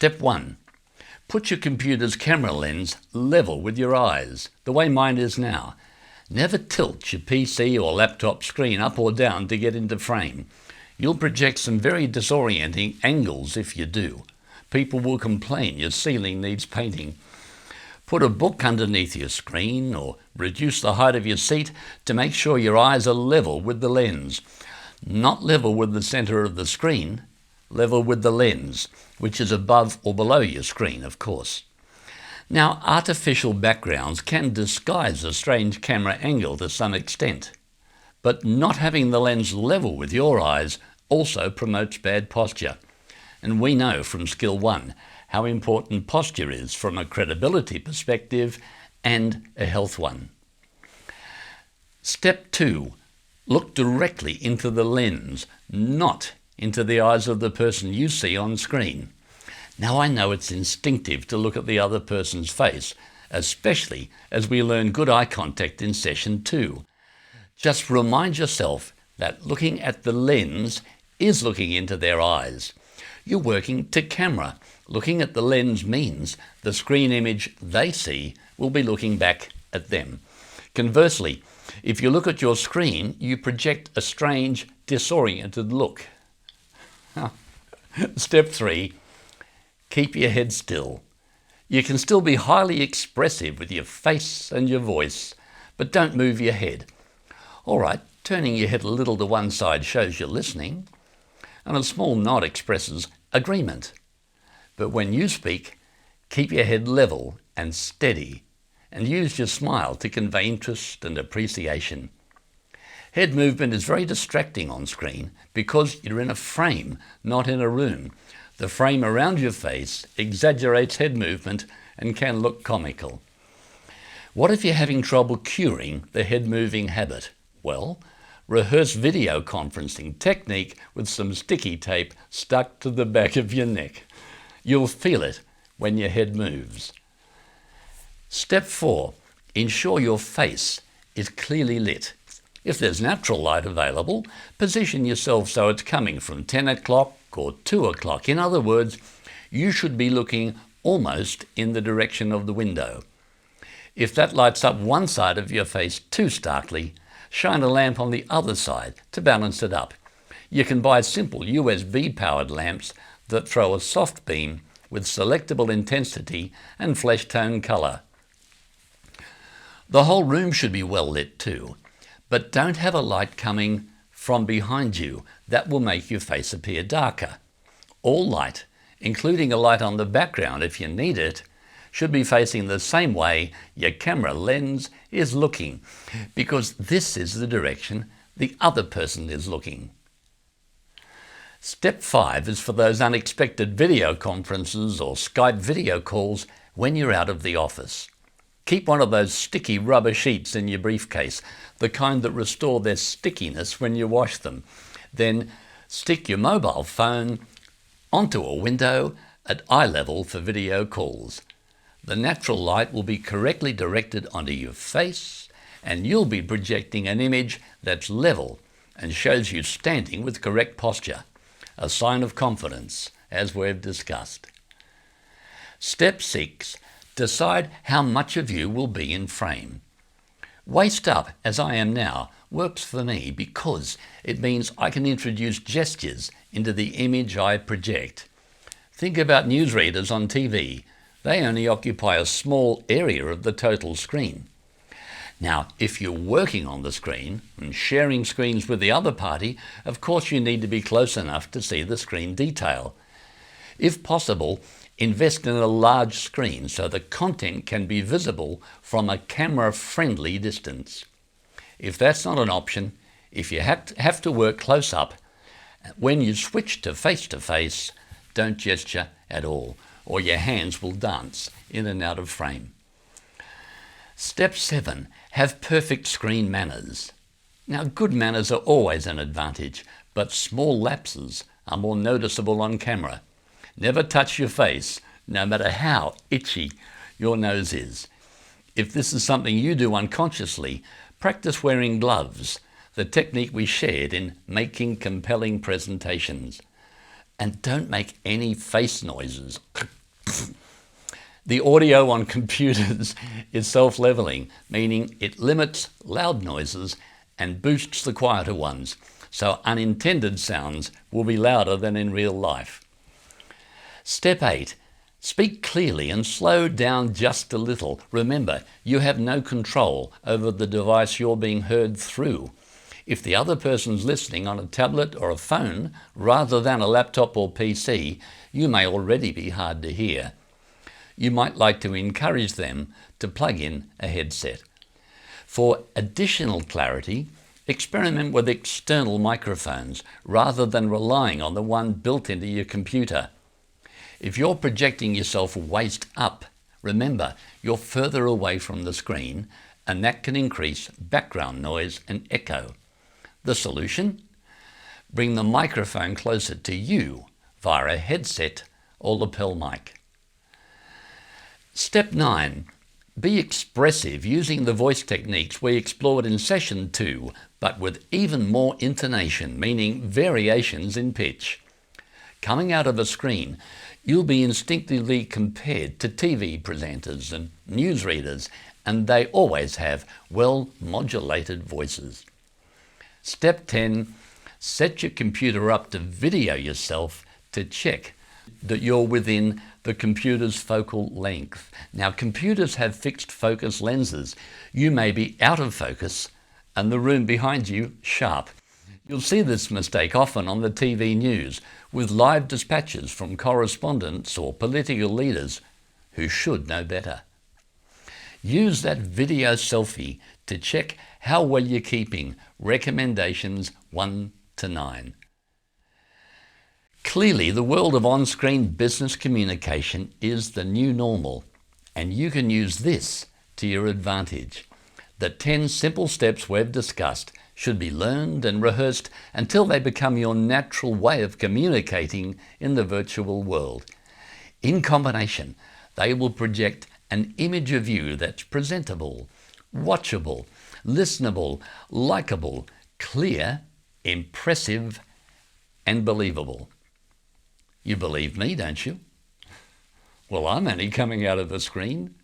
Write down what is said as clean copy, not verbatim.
Step 1. Put your computer's camera lens level with your eyes, the way mine is now. Never tilt your PC or laptop screen up or down to get into frame. You'll project some very disorienting angles if you do. People will complain your ceiling needs painting. Put a book underneath your screen or reduce the height of your seat to make sure your eyes are level with the lens. Not level with the centre of the screen, level with the lens, which is above or below your screen, of course. Now, artificial backgrounds can disguise a strange camera angle to some extent, but not having the lens level with your eyes also promotes bad posture. And we know from Skill 1 how important posture is from a credibility perspective and a health one. Step 2. Look directly into the lens, not into the eyes of the person you see on screen. Now, I know it's instinctive to look at the other person's face, especially as we learn good eye contact in session 2. Just remind yourself that looking at the lens is looking into their eyes. You're working to camera. Looking at the lens means the screen image they see will be looking back at them. Conversely, if you look at your screen, you project a strange, disoriented look. Step 3. Keep your head still. You can still be highly expressive with your face and your voice, but don't move your head. All right, turning your head a little to one side shows you're listening, and a small nod expresses agreement. But when you speak, keep your head level and steady, and use your smile to convey interest and appreciation. Head movement is very distracting on screen because you're in a frame, not in a room. The frame around your face exaggerates head movement and can look comical. What if you're having trouble curing the head moving habit? Well, rehearse video conferencing technique with some sticky tape stuck to the back of your neck. You'll feel it when your head moves. Step 4. Ensure your face is clearly lit. If there's natural light available, position yourself so it's coming from 10 o'clock or 2 o'clock. In other words, you should be looking almost in the direction of the window. If that lights up one side of your face too starkly, shine a lamp on the other side to balance it up. You can buy simple USB-powered lamps that throw a soft beam with selectable intensity and flesh tone colour. The whole room should be well lit too, but don't have a light coming from behind you. That will make your face appear darker. All light, including a light on the background if you need it, should be facing the same way your camera lens is looking, because this is the direction the other person is looking. Step 5 is for those unexpected video conferences or Skype video calls when you're out of the office. Keep one of those sticky rubber sheets in your briefcase, the kind that restore their stickiness when you wash them. Then stick your mobile phone onto a window at eye level for video calls. The natural light will be correctly directed onto your face, and you'll be projecting an image that's level and shows you standing with correct posture, a sign of confidence, as we've discussed. Step 6. Decide how much of you will be in frame. Waist up, as I am now, works for me because it means I can introduce gestures into the image I project. Think about newsreaders on TV. They only occupy a small area of the total screen. Now, if you're working on the screen and sharing screens with the other party, of course you need to be close enough to see the screen detail. If possible, invest in a large screen so the content can be visible from a camera-friendly distance. If that's not an option, if you have to work close up, when you switch to face, don't gesture at all, or your hands will dance in and out of frame. Step 7. Have perfect screen manners. Now, good manners are always an advantage, but small lapses are more noticeable on camera. Never touch your face, no matter how itchy your nose is. If this is something you do unconsciously, practice wearing gloves, the technique we shared in making compelling presentations. And don't make any face noises. The audio on computers is self-leveling, meaning it limits loud noises and boosts the quieter ones, so unintended sounds will be louder than in real life. Step 8. Speak clearly and slow down just a little. Remember, you have no control over the device you're being heard through. If the other person's listening on a tablet or a phone rather than a laptop or PC, you may already be hard to hear. You might like to encourage them to plug in a headset. For additional clarity, experiment with external microphones rather than relying on the one built into your computer. If you're projecting yourself waist up, remember you're further away from the screen, and that can increase background noise and echo. The solution? Bring the microphone closer to you via a headset or lapel mic. Step 9. Be expressive using the voice techniques we explored in session 2, but with even more intonation, meaning variations in pitch. Coming out of a screen, you'll be instinctively compared to TV presenters and newsreaders, and they always have well-modulated voices. Step 10. Set your computer up to video yourself to check that you're within the computer's focal length. Now, computers have fixed focus lenses. You may be out of focus and the room behind you sharp. You'll see this mistake often on the TV news with live dispatches from correspondents or political leaders who should know better. Use that video selfie to check how well you're keeping. Recommendations 1 to 9. Clearly, the world of on-screen business communication is the new normal, and you can use this to your advantage. The 10 simple steps we've discussed should be learned and rehearsed until they become your natural way of communicating in the virtual world. In combination, they will project an image of you that's presentable, watchable, listenable, likable, clear, impressive, and believable. You believe me, don't you? Well, I'm only coming out of the screen.